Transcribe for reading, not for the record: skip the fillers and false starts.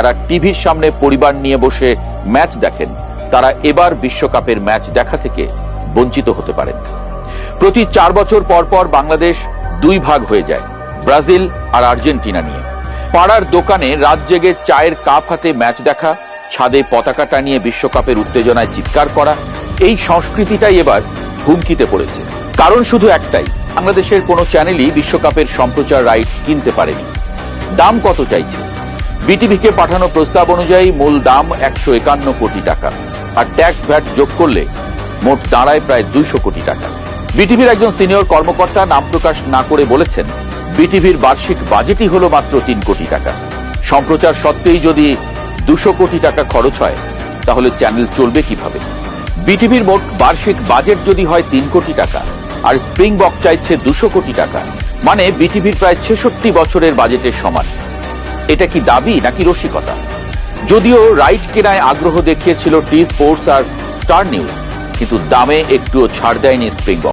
যারা টিভির সামনে পরিবার নিয়ে বসে ম্যাচ দেখেন তারা এবার বিশ্বকাপের ম্যাচ দেখা থেকে বঞ্চিত হতে পারেন। প্রতি 4 বছর পর পর বাংলাদেশ দুই ভাগ হয়ে যায়, ব্রাজিল আর আর্জেন্টিনা নিয়ে। পাড়ার দোকানে রাত জেগে চায়ের কাপ হাতে ম্যাচ দেখা, ছাদে পতাকা টানিয়ে বিশ্বকাপের উত্তেজনায় চিৎকার করা, এই সংস্কৃতিটাই এবার হুমকিতে পড়েছে। কারণ শুধু একটাই, বাংলাদেশের কোনো চ্যানেলই বিশ্বকাপের সম্প্রচার রাইট কিনতে পারেনি। দাম কত চাইছে? বিটিভিকে পাঠানো প্রস্তাব অনুযায়ী মূল দাম 151 কোটি টাকা, আর ট্যাক্স ভ্যাট যোগ করলে মোট দাঁড়ায় প্রায় 200 কোটি টাকা। বিটিভির একজন সিনিয়র কর্মকর্তা নাম প্রকাশ না করে বলেছেন, বিটিভির বার্ষিক বাজেটই হলো মাত্র 3 কোটি টাকা। সম্প্রচার সত্ত্বেই যদি 200 কোটি টাকা খরচ হয়, তাহলে চ্যানেল চলবে কিভাবে? বিটিভির মোট বার্ষিক বাজেট যদি হয় 3 কোটি টাকা আর স্প্রিং বক চাইছে 200 কোটি টাকা, মানে বিটিভির প্রায় 66 বছরের বাজেটের সমান। এটা কি দাবি নাকি রসিকতা? যদিও রাইট কেনায় আগ্রহ দেখিয়েছিল টি স্পোর্টস আর স্টার নিউজ, কিন্তু দামে একটুও ছাড় দেয়নি স্প্রিং বক।